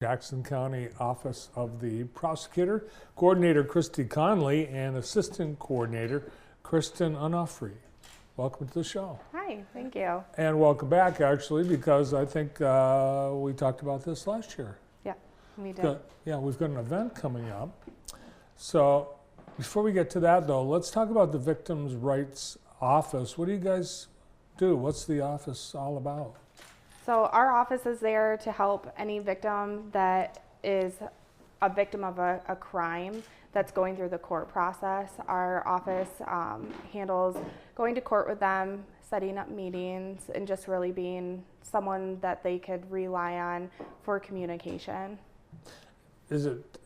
Jackson County Office of the Prosecutor, Coordinator Christy Conley, and Assistant Coordinator Kristen Onofre. Welcome to the show. Hi, thank you. And welcome back, actually, because I think we talked about this last year. Yeah, we did. Yeah, we've got an event coming up. So before we get to that, though, let's talk about the Victims' Rights Office. What do you guys do? What's the office all about? So our office is there to help any victim that is a victim of a crime that's going through the court process. Our office handles going to court with them, setting up meetings, and just really being someone that they could rely on for communication. Is it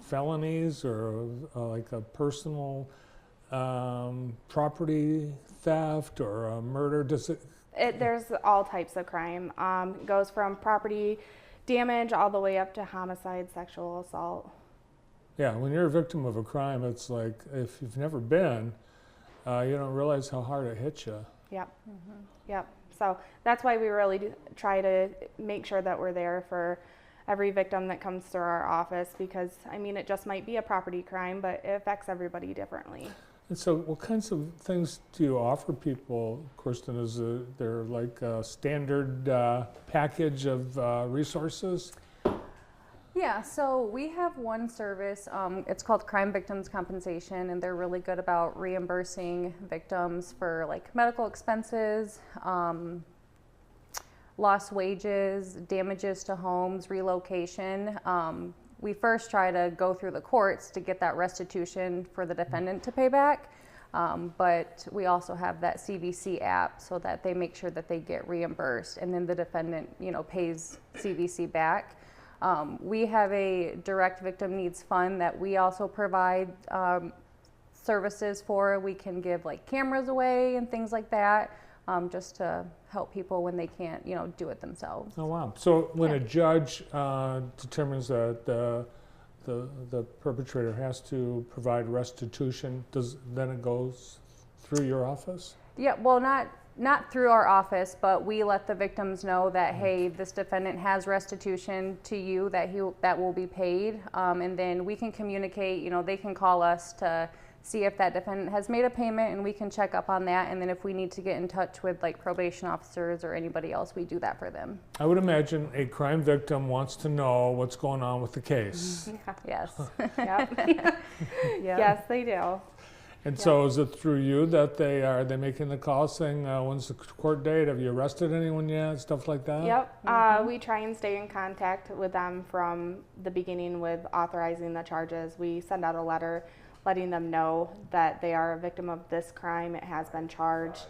felonies or like a personal property theft or a murder? There's all types of crime. It goes from property damage all the way up to homicide, sexual assault. Yeah, when you're a victim of a crime, it's like if you've never been, you don't realize how hard it hits you. Yep. Mm-hmm. Yep. So that's why we really do try to make sure that we're there for every victim that comes through our office, because I mean, it just might be a property crime, but it affects everybody differently. And so what kinds of things do you offer people, Kristen? Is there like a standard package of resources? Yeah, so we have one service, it's called Crime Victims Compensation, and they're really good about reimbursing victims for like medical expenses, lost wages, damages to homes, relocation. We first try to go through the courts to get that restitution for the defendant to pay back, but we also have that CVC app so that they make sure that they get reimbursed, and then the defendant, pays CVC back. We have a direct victim needs fund that we also provide services for. We can give like cameras away and things like that, just to help people when they can't, do it themselves. Oh, wow. So when a judge determines that the perpetrator has to provide restitution, then it goes through your office? Yeah, well, not through our office, but we let the victims know that, hey, this defendant has restitution to you that will be paid, and then we can communicate. They can call us to see if that defendant has made a payment, and we can check up on that. And then if we need to get in touch with like probation officers or anybody else, we do that for them. I would imagine a crime victim wants to know what's going on with the case. Yeah. Yes. Yep. Yes, they do. And so is it through you that are they making the call saying, when's the court date? Have you arrested anyone yet? Stuff like that? Yep. We try and stay in contact with them from the beginning with authorizing the charges. We send out a letter letting them know that they are a victim of this crime. It has been charged.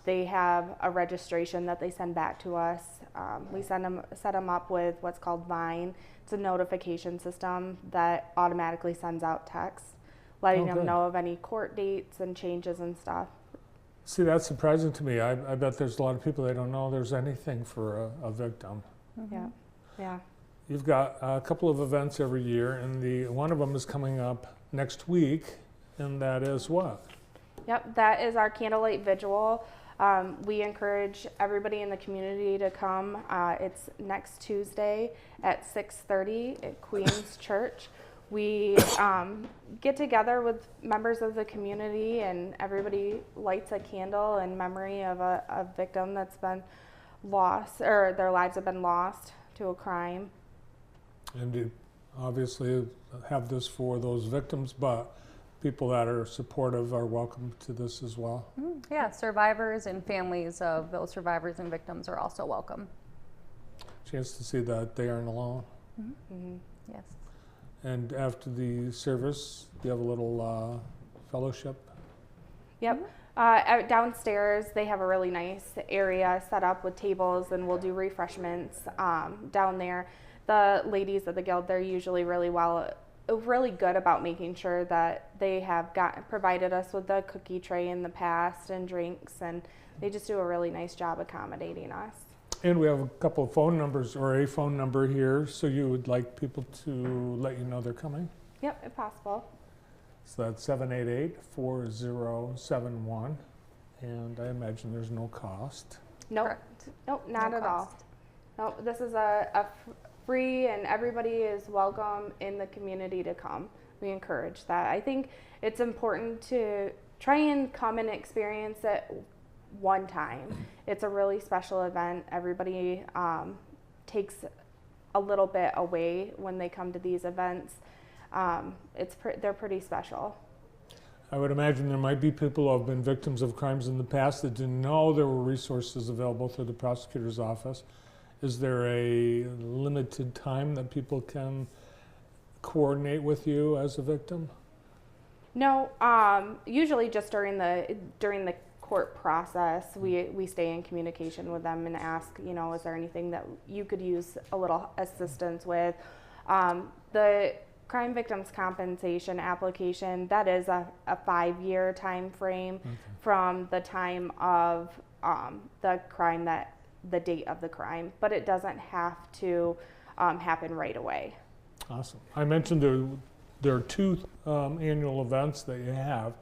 They have a registration that they send back to us. We set them up with what's called Vine. It's a notification system that automatically sends out texts, letting them know of any court dates and changes and stuff. See, that's surprising to me. I bet there's a lot of people that don't know there's anything for a victim. Mm-hmm. Yeah. You've got a couple of events every year, and one of them is coming up next week, and that is what? Yep, that is our Candlelight Vigil. We encourage everybody in the community to come. It's next Tuesday at 6:30 at Queen's Church. We get together with members of the community, and everybody lights a candle in memory of a victim that's been lost, or their lives have been lost to a crime. And you obviously have this for those victims, but people that are supportive are welcome to this as well. Yeah, survivors and families of those survivors and victims are also welcome. Chance to see that they aren't alone. Mm-hmm. Mm-hmm. Yes. And after the service, you have a little fellowship? Yep. Downstairs, they have a really nice area set up with tables, and we'll do refreshments down there. The ladies of the guild, they're usually really good about making sure that they have provided us with a cookie tray in the past and drinks, and they just do a really nice job accommodating us. And we have a couple of phone numbers, or a phone number here, so you would like people to let you know they're coming? Yep, if possible. So that's 788-4071, and I imagine there's no cost. Nope. Correct. Nope, not No at cost. all. No, this is a free and everybody is welcome in the community to come. We encourage that. I think it's important to try and come and experience it one time. It's a really special event. Everybody takes a little bit away when they come to these events. They're pretty special. I would imagine there might be people who have been victims of crimes in the past that didn't know there were resources available through the prosecutor's office. Is there a limited time that people can coordinate with you as a victim? No, usually just during the court process, we stay in communication with them and ask, is there anything that you could use a little assistance with? The crime victims compensation application, that is a 5-year time frame from the time of the crime, the date of the crime, but it doesn't have to happen right away. Awesome. I mentioned there are 2 annual events that you have.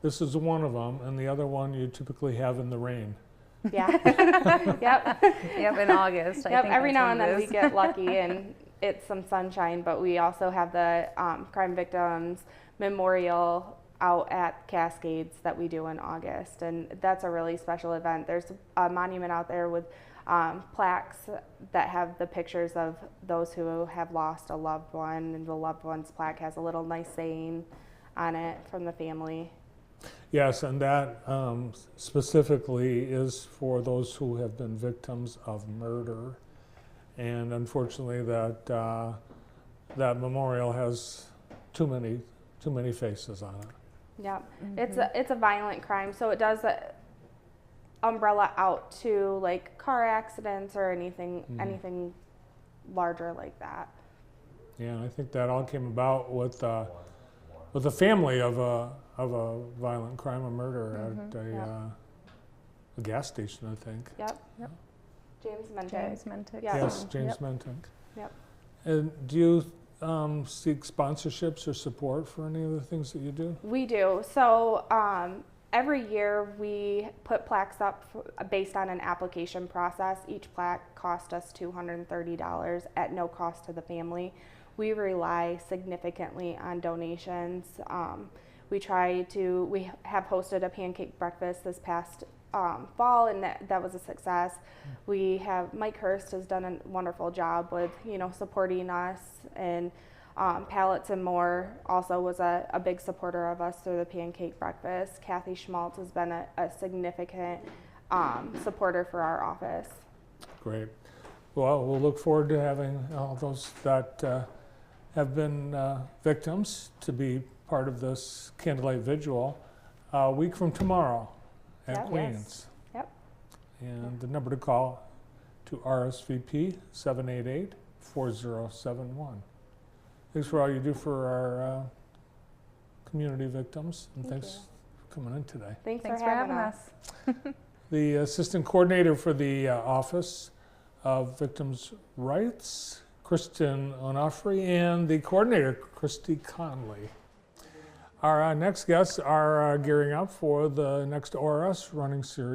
This is one of them, and the other one you typically have in the rain. Yeah. Yep. Yep, in August. Yep, every now and then we get lucky and it's some sunshine, but we also have the Crime Victims Memorial out at Cascades that we do in August, and that's a really special event. There's a monument out there with plaques that have the pictures of those who have lost a loved one, and the loved one's plaque has a little nice saying on it from the family. Yes, and that specifically is for those who have been victims of murder. And unfortunately, that memorial has too many faces on it. Yeah, it's a violent crime, so it does umbrella out to like car accidents or anything larger like that. Yeah, I think that all came about with the family of a violent crime, a murder at a gas station, I think. Yep. James Mentic. Yeah. Yes, James Mentic. Yep. And do you seek sponsorships or support for any of the things that you do? We do. So every year we put plaques up based on an application process. Each plaque cost us $230 at no cost to the family. We rely significantly on donations. We have hosted a pancake breakfast this past fall, and that was a success. We have Mike Hurst has done a wonderful job with supporting us, and Pallets and More also was a big supporter of us through the pancake breakfast. Kathy Schmaltz has been a significant supporter for our office. Great. Well, we'll look forward to having all those that have been victims to be part of this Candlelight Vigil a week from tomorrow at Queens. Yep. And the number to call to RSVP 788-4071. Thanks for all you do for our community victims, and thanks for coming in today. Thanks for having us. The assistant coordinator for the Office of Victims' Rights, Kristen Onofre, and the coordinator, Christy Conley. Our next guests are gearing up for the next ORS running series.